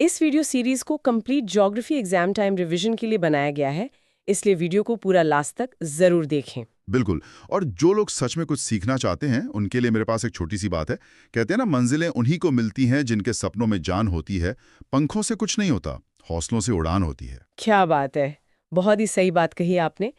इस video series को complete geography exam time revision के लिए बनाया गया है, इसलिए वीडियो को पूरा लास्ट तक जरूर देखें। बिल्कुल। और जो लोग सच में कुछ सीखना चाहते हैं उनके लिए मेरे पास एक छोटी सी बात है। कहते हैं ना, मंजिलें उन्हीं को मिलती हैं जिनके सपनों में जान होती है। पंखों से कुछ नहीं होता, हौसलों से उड़ान होती है। क्या बात है, बहुत ही सही बात कही आपने।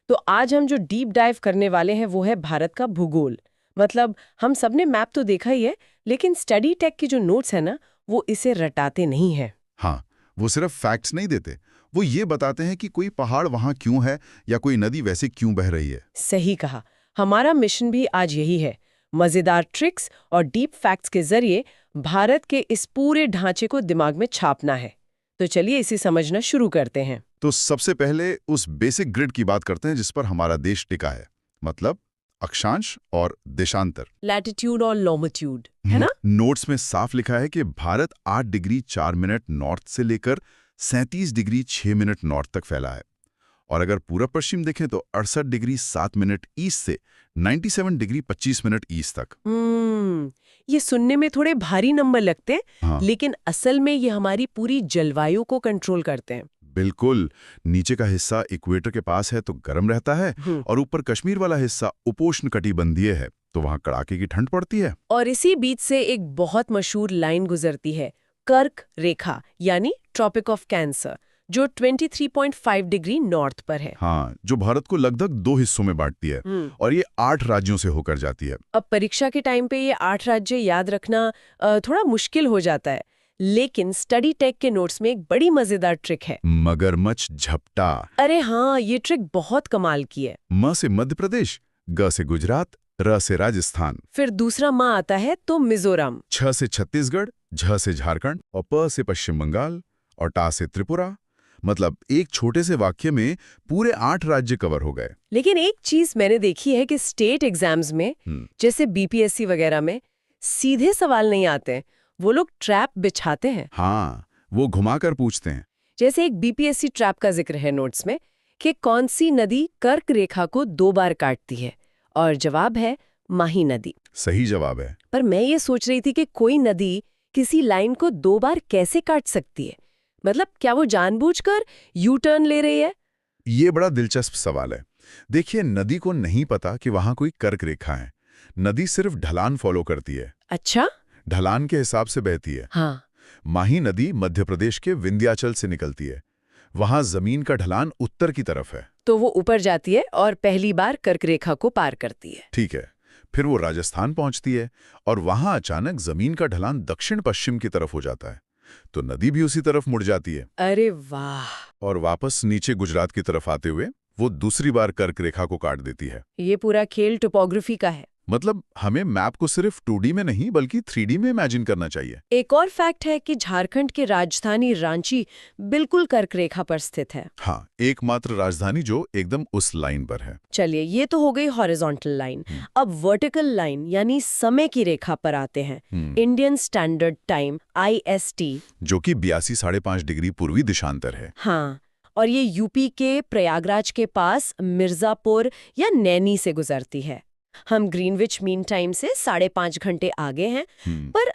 तो आज हम जो डीप डाइव करने वाले हैं वो है भारत का भूगोल। मतलब हम सबने मैप तो देखा ही है, लेकिन स्टडी टेक की जो नोट्स है ना, वो इसे रटाते नहीं है। हाँ, वो सिर्फ फैक्ट्स नहीं देते, वो ये बताते हैं कि कोई पहाड़ वहाँ क्यों है या कोई नदी वैसे क्यों बह रही है। सही कहा। हमारा मिशन भी आज यही है, मजेदार ट्रिक्स और डीप फैक्ट्स के जरिए भारत के इस पूरे ढांचे को दिमाग में छापना है। तो चलिए इसे समझना शुरू करते हैं। तो सबसे पहले उस बेसिक ग्रिड की बात करते हैं जिस पर हमारा देश टिका है, मतलब अक्षांश और देशांतर। लैटिट्यूड और लॉन्गिट्यूड, है ना? नोट्स में साफ लिखा है कि भारत 8 डिग्री 4 मिनट नॉर्थ से लेकर 37 डिग्री 6 मिनट नॉर्थ तक फैला है। और अगर पूर्व पश्चिम देखें तो 68 डिग्री 7 मिनट ईस्ट से 97 डिग्री 25 मिनट ईस्ट तक। ये सुनने में थोड़े भारी नंबर लगते हैं, हाँ, लेकिन असल में ये हमारी पूरी जलवायु को कंट्रोल करते हैं। बिल्कुल। नीचे का हिस्सा इक्वेटर के पास है तो गर्म रहता है, और ऊपर कश्मीर वाला हिस्सा उपोष्ण कटिबंधीय है तो वहाँ कड़ाके की ठंड पड़ती है। और इसी बीच से एक बहुत मशहूर लाइन गुजरती है, कर्क रेखा यानी ट्रॉपिक ऑफ कैंसर, जो 23.5 डिग्री नॉर्थ पर है। हाँ, जो भारत को लगभग 2 हिस्सों में बांटती है, और ये 8 राज्यों से होकर जाती है। अब परीक्षा के टाइम पे ये 8 राज्य याद रखना थोड़ा मुश्किल हो जाता है, लेकिन स्टडी टेक के नोट्स में एक बड़ी मजेदार ट्रिक है, मगरमच्छ झपटा। अरे हाँ, ये ट्रिक बहुत कमाल की है। म से मध्य प्रदेश, ग से गुजरात, र से राजस्थान, फिर दूसरा माँ आता है तो मिजोरम, छ से छत्तीसगढ़, झ से झारखंड, और प से पश्चिम बंगाल, और टा से त्रिपुरा। मतलब एक छोटे से वाक्य में पूरे 8 राज्य कवर हो गए। लेकिन एक चीज मैंने देखी है कि स्टेट एग्जाम्स में, जैसे बीपीएससी वगैरह में, सीधे सवाल नहीं आते, वो लोग ट्रैप बिछाते हैं। हाँ, वो घुमाकर पूछते हैं। जैसे एक बीपीएससी ट्रैप का जिक्र है नोट्स में कि कौन सी नदी कर्क रेखा को 2 बार काटती है, और जवाब है माही नदी। सही जवाब है। पर मैं ये सोच रही थी कि कोई नदी किसी लाइन को 2 बार कैसे काट सकती है? मतलब क्या वो जानबूझकर यू टर्न ले रही है? ये बड़ा दिलचस्प सवाल है। देखिए, नदी को नहीं पता कि वहां कोई कर्क रेखा है। नदी सिर्फ ढलान फॉलो करती है। अच्छा, ढलान के हिसाब से बहती है। हाँ। माही नदी मध्य प्रदेश के विंध्याचल से निकलती है। वहां जमीन का ढलान उत्तर की तरफ है, तो वो ऊपर जाती है और पहली बार कर्क रेखा को पार करती है। ठीक है। फिर वो राजस्थान पहुंचती है और वहां अचानक जमीन का ढलान दक्षिण पश्चिम की तरफ हो जाता है, तो नदी भी उसी तरफ मुड़ जाती है। अरे वाह! और वापस नीचे गुजरात की तरफ आते हुए वो दूसरी बार कर्क रेखा को काट देती है। ये पूरा खेल टोपोग्राफी का है। मतलब हमें मैप को सिर्फ 2D में नहीं बल्कि 3D में इमेजिन करना चाहिए। एक और फैक्ट है कि झारखंड की राजधानी रांची बिल्कुल कर्क रेखा पर स्थित है। हाँ, एकमात्र राजधानी जो एकदम उस लाइन पर है। चलिए, ये तो हो गई हॉरिजॉन्टल लाइन। अब वर्टिकल लाइन यानी समय की रेखा पर आते हैं। इंडियन स्टैंडर्ड टाइम IST, जो कि 82.5 डिग्री पूर्वी दिशांतर है। हाँ, और ये यूपी के प्रयागराज के पास मिर्जापुर या नैनी से गुजरती है। हम ग्रीनविच मीन टाइम से 5.5 घंटे आगे हैं। पर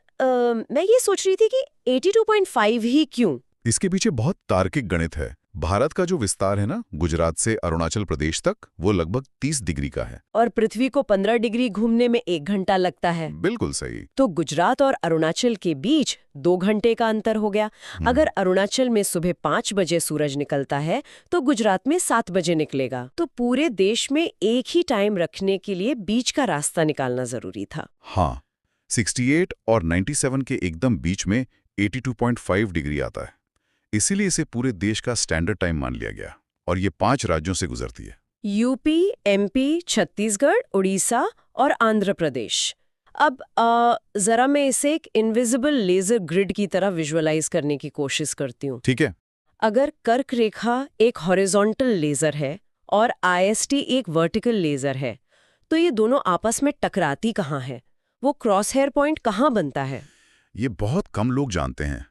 मैं ये सोच रही थी कि 82.5 ही क्यों? इसके पीछे बहुत तार्किक गणित है। भारत का जो विस्तार है ना, गुजरात से अरुणाचल प्रदेश तक, वो लगभग 30 डिग्री का है। और पृथ्वी को 15 डिग्री घूमने में 1 घंटा लगता है। बिल्कुल सही। तो गुजरात और अरुणाचल के बीच 2 घंटे का अंतर हो गया। अगर अरुणाचल में सुबह 5 बजे सूरज निकलता है तो गुजरात में 7 बजे निकलेगा। तो पूरे देश में एक ही टाइम रखने के लिए बीच का रास्ता निकालना जरूरी था। हाँ, 68 और 97 के एकदम बीच में 82.5 डिग्री आता है। इसीलिए इसे पूरे देश का स्टैंडर्ड टाइम मान लिया गया, और ये 5 राज्यों से गुजरती है। यूपी, MP, छत्तीसगढ़, उड़ीसा और आंध्र प्रदेश। अब जरा मैं इसे एक इनविजिबल लेजर ग्रिड की तरह विजुअलाइज करने की कोशिश करती हूँ। ठीक है। अगर कर्क रेखा एक हॉरिजॉन्टल लेजर है और IST एक वर्टिकल लेजर है, तो ये दोनों आपस में टकराती कहाँ है? वो क्रॉस हेयर पॉइंट कहाँ बनता है? ये बहुत कम लोग जानते हैं।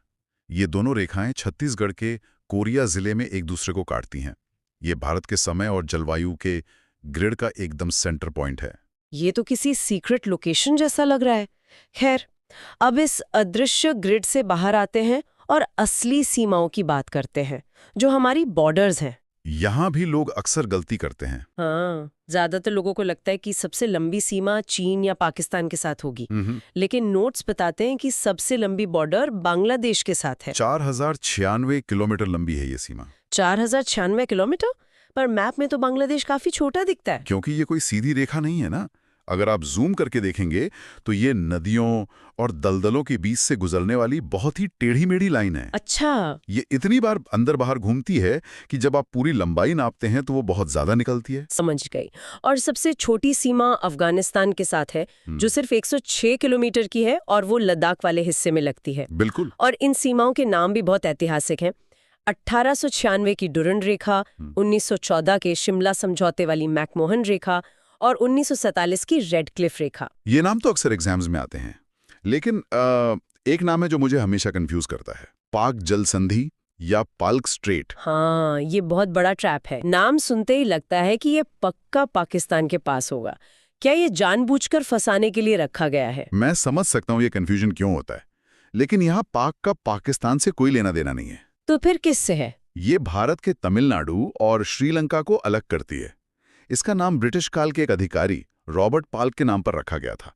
ये दोनों रेखाएं छत्तीसगढ़ के कोरिया जिले में एक दूसरे को काटती हैं। ये भारत के समय और जलवायु के ग्रिड का एकदम सेंटर पॉइंट है। ये तो किसी सीक्रेट लोकेशन जैसा लग रहा है। खैर, अब इस अदृश्य ग्रिड से बाहर आते हैं और असली सीमाओं की बात करते हैं, जो हमारी बॉर्डर्स हैं। यहाँ भी लोग अक्सर गलती करते हैं। हाँ, ज्यादातर लोगों को लगता है कि सबसे लंबी सीमा चीन या पाकिस्तान के साथ होगी, लेकिन नोट्स बताते हैं कि सबसे लंबी बॉर्डर बांग्लादेश के साथ है। 4096 किलोमीटर लंबी है ये सीमा। 4096 किलोमीटर? पर मैप में तो बांग्लादेश काफी छोटा दिखता है। क्योंकि ये कोई सीधी रेखा नहीं है ना। अगर आप जूम करके देखेंगे तो ये नदियों और दलदलों के बीच से गुजरने वाली बहुत ही टेढ़ी-मेढ़ी लाइन है। अच्छा। ये इतनी बार अंदर बाहर घूमती है कि जब आप पूरी लंबाई नापते हैं तो वो बहुत ज्यादा निकलती है। समझ गई। और सबसे छोटी सीमा अफगानिस्तान के साथ है, जो सिर्फ 106 किलोमीटर की है और वो लद्दाख वाले हिस्से में लगती है। बिल्कुल। और इन सीमाओं के नाम भी बहुत ऐतिहासिक हैं। 1896 की डुरंड रेखा, 1914 के शिमला समझौते वाली मैकमोहन रेखा और 1947 की रेड क्लिफ रेखा। ये नाम तो अक्सर एग्जाम्स में आते हैं, लेकिन एक नाम है जो मुझे हमेशा कंफ्यूज करता है, पाक जल संधि या पाल्क स्ट्रेट। हाँ, ये बहुत बड़ा ट्रैप है। नाम सुनते ही लगता है कि ये पक्का पाकिस्तान के पास होगा। क्या ये जानबूझकर फंसाने के लिए रखा गया है? मैं समझ सकता हूँ ये कंफ्यूजन क्यों होता है, लेकिन यहाँ पाक का पाकिस्तान से कोई लेना देना नहीं है। तो फिर किससे है? ये भारत के तमिलनाडु और श्रीलंका को अलग करती है। इसका नाम ब्रिटिश काल के एक अधिकारी रॉबर्ट पाल्क के नाम पर रखा गया था।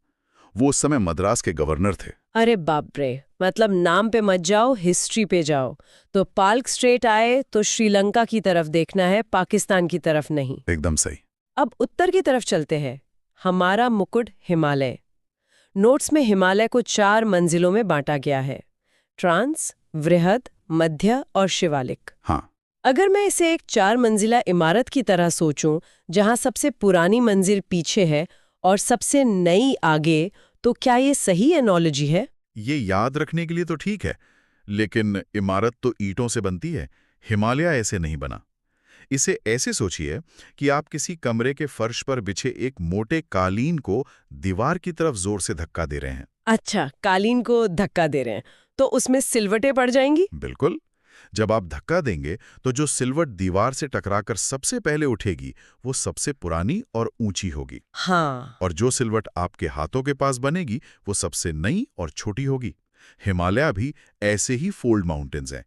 वो उस समय मद्रास के गवर्नर थे। अरे बाप रे, मतलब नाम पे मत जाओ, हिस्ट्री पे जाओ। तो पाल्क स्ट्रेट आए तो श्रीलंका की तरफ देखना है, पाकिस्तान की तरफ नहीं। एकदम सही। अब उत्तर की तरफ चलते हैं। हमारा मुकुट हिमालय। नोट्स में हिमालय को 4 मंजिलों में बांटा गया है, ट्रांस, वृहद, मध्य और शिवालिक। हाँ। अगर मैं इसे एक 4 मंजिला इमारत की तरह सोचूं, जहां सबसे पुरानी मंजिल पीछे है और सबसे नई आगे, तो क्या ये सही एनोलॉजी है? ये याद रखने के लिए तो ठीक है, लेकिन इमारत तो ईंटों से बनती है। हिमालय ऐसे नहीं बना। इसे ऐसे सोचिए कि आप किसी कमरे के फर्श पर बिछे एक मोटे कालीन को दीवार की तरफ जोर से धक्का दे रहे हैं। अच्छा, कालीन को धक्का दे रहे हैं, तो उसमें सिलवटें पड़ जाएंगी? बिल्कुल। जब आप धक्का देंगे तो जो सिलवट दीवार से टकराकर सबसे पहले उठेगी वो सबसे पुरानी और ऊंची होगी। हाँ। और जो सिलवट आपके हाथों के पास बनेगी वो सबसे नई और छोटी होगी। हिमालय भी ऐसे ही फोल्ड माउंटेन्स हैं।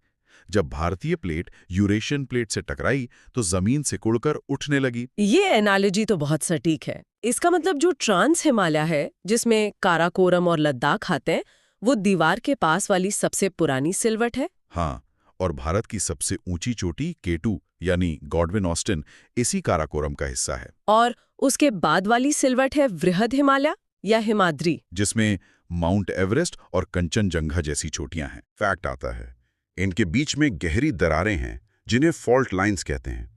जब भारतीय प्लेट यूरेशियन प्लेट से टकराई तो जमीन से कुड़कर उठने लगी। ये एनालॉजी तो बहुत सटीक है। इसका मतलब जो ट्रांस हिमालय है, जिसमें काराकोरम और लद्दाख आते हैं, वो दीवार के पास वाली सबसे पुरानी सिलवट है। हाँ, और भारत की सबसे ऊंची चोटी K2 यानी गॉडविन ऑस्टिन इसी काराकोरम का हिस्सा है। और उसके बाद वाली सिलवट है वृहद हिमालय या हिमाद्री, जिसमें माउंट एवरेस्ट और कंचनजंगा जैसी चोटियां हैं। फैक्ट आता है, इनके बीच में गहरी दरारें हैं जिन्हें फॉल्ट लाइंस कहते हैं।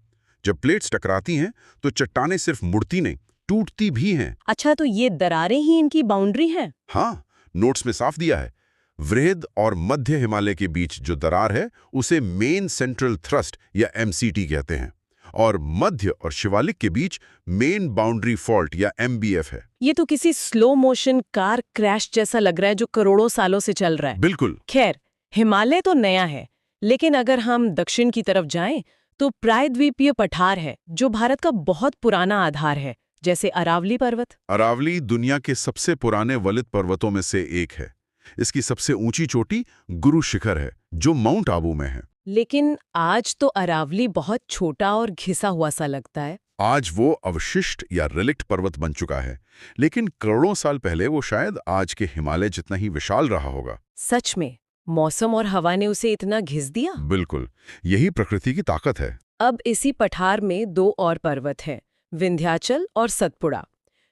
जब प्लेट्स टकराती हैं तो चट्टानें सिर्फ मुड़ती नहीं, टूटती भी हैं। अच्छा, तो ये दरारें ही इनकी बाउंड्री हैं? हाँ, नोट्स में साफ दिया है। वृहद और मध्य हिमालय के बीच जो दरार है उसे मेन सेंट्रल थ्रस्ट या MCT कहते हैं, और मध्य और शिवालिक के बीच मेन बाउंड्री फॉल्ट या MBF है। ये तो किसी स्लो मोशन कार क्रैश जैसा लग रहा है जो करोड़ों सालों से चल रहा है। बिल्कुल। खैर, हिमालय तो नया है, लेकिन अगर हम दक्षिण की तरफ जाएं तो प्रायद्वीपीय पठार है, जो भारत का बहुत पुराना आधार है, जैसे अरावली पर्वत। अरावली दुनिया के सबसे पुराने वलित पर्वतों में से एक है। इसकी सबसे ऊंची चोटी गुरु शिखर है, जो माउंट आबू में है। लेकिन आज तो अरावली बहुत छोटा और घिसा हुआ सा लगता है। आज वो अवशिष्ट या रिलिक्ट पर्वत बन चुका है, लेकिन करोड़ों साल पहले वो शायद आज के हिमालय जितना ही विशाल रहा होगा। सच में, मौसम और हवा ने उसे इतना घिस दिया? बिल्कुल, यही प्रकृति की ताकत है। अब इसी पठार में 2 और पर्वत हैं, विंध्याचल और सतपुड़ा।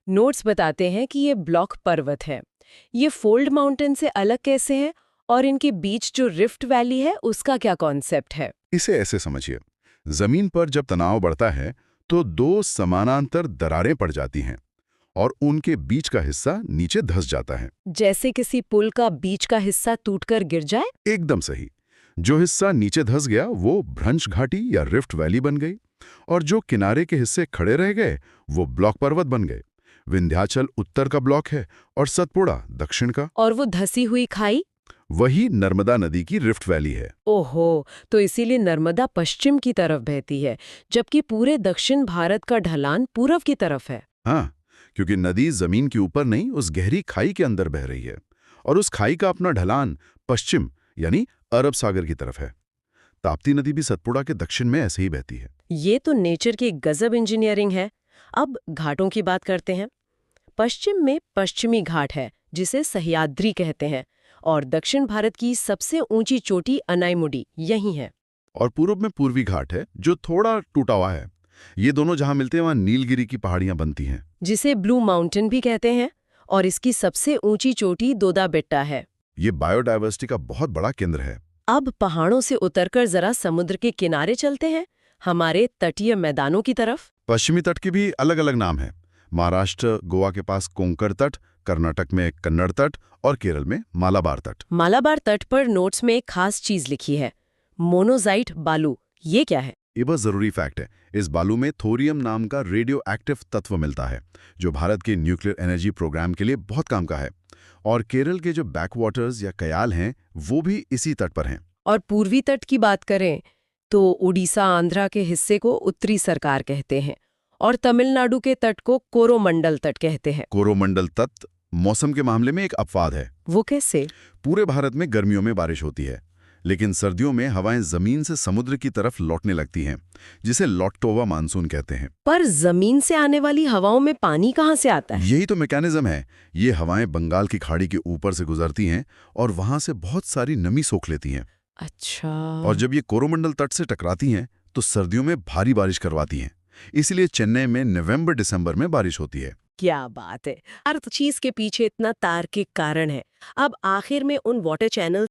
नोट्स बताते हैं कि ये ब्लॉक पर्वत है। ये फोल्ड माउंटेन से अलग कैसे हैं और इनके बीच जो रिफ्ट वैली है उसका क्या कॉन्सेप्ट है? इसे ऐसे समझिए, जमीन पर जब तनाव बढ़ता है तो 2 समानांतर दरारें पड़ जाती हैं और उनके बीच का हिस्सा नीचे धंस जाता है। जैसे किसी पुल का बीच का हिस्सा टूटकर गिर जाए? एकदम सही। जो हिस्सा नीचे धंस गया वो भ्रंश घाटी या रिफ्ट वैली बन गई, और जो किनारे के हिस्से खड़े रह गए वो ब्लॉक पर्वत बन गए। विंध्याचल उत्तर का ब्लॉक है और सतपुड़ा दक्षिण का। और वो धसी हुई खाई? वही नर्मदा नदी की रिफ्ट वैली है। ओहो, तो इसीलिए नर्मदा पश्चिम की तरफ बहती है, जबकि पूरे दक्षिण भारत का ढलान पूरब की तरफ है। हाँ, क्योंकि नदी जमीन के ऊपर नहीं, उस गहरी खाई के अंदर बह रही है, और उस खाई का अपना ढलान पश्चिम यानी अरब सागर की तरफ है। ताप्ती नदी भी सतपुड़ा के दक्षिण में ऐसे ही बहती है। ये तो नेचर की गजब इंजीनियरिंग है। अब घाटों की बात करते हैं। पश्चिम में पश्चिमी घाट है, जिसे सह्याद्री कहते हैं, और दक्षिण भारत की सबसे ऊंची चोटी अनाईमुडी यही है। और पूर्व में पूर्वी घाट है, जो थोड़ा टूटा हुआ है। ये दोनों जहां मिलते हैं वहां नीलगिरी की पहाड़ियां बनती हैं, जिसे ब्लू माउंटेन भी कहते हैं, और इसकी सबसे ऊंची चोटी दोदा बेट्टा है। ये बायोडायवर्सिटी का बहुत बड़ा केंद्र है। अब पहाड़ों से उतरकर जरा समुद्र के किनारे चलते हैं, हमारे तटीय मैदानों की तरफ। पश्चिमी तट के भी अलग अलग नाम हैं। महाराष्ट्र, गोवा के पास कोंकण तट, कर्नाटक में कन्नड़ तट और केरल में मालाबार तट। मालाबार तट पर नोट्स में एक खास चीज लिखी है, मोनोजाइट बालू। ये क्या है? ये बहुत जरूरी फैक्ट है। इस बालू में थोरियम नाम का रेडियो एक्टिव तत्व मिलता है, जो भारत के न्यूक्लियर एनर्जी प्रोग्राम के लिए बहुत काम का है। और केरल के जो बैकवाटर्स या कयाल हैं, वो भी इसी तट पर हैं। और पूर्वी तट की बात करें तो उड़ीसा आंध्रा के हिस्से को उत्तरी सरकार कहते हैं, और तमिलनाडु के तट को कोरोमंडल तट कहते हैं। कोरोमंडल तट मौसम के मामले में एक अपवाद है। वो कैसे? पूरे भारत में गर्मियों में बारिश होती है, लेकिन सर्दियों में हवाएं जमीन से समुद्र की तरफ लौटने लगती हैं, जिसे लौटटोवा मानसून कहते हैं। पर जमीन से आने वाली हवाओं में पानी कहाँ से आता है? यही तो मैकेनिज्म है। ये हवाएं बंगाल की खाड़ी के ऊपर से गुजरती हैं और वहां से बहुत सारी नमी सोख लेती हैं। अच्छा। और जब ये कोरोमंडल तट से टकराती हैं तो सर्दियों में भारी बारिश करवाती हैं। इसलिए चेन्नई में नवंबर-दिसंबर में बारिश होती है। क्या बात है! हर चीज के पीछे इतना तार्किक कारण है। अब आखिर में उन वाटर चैनल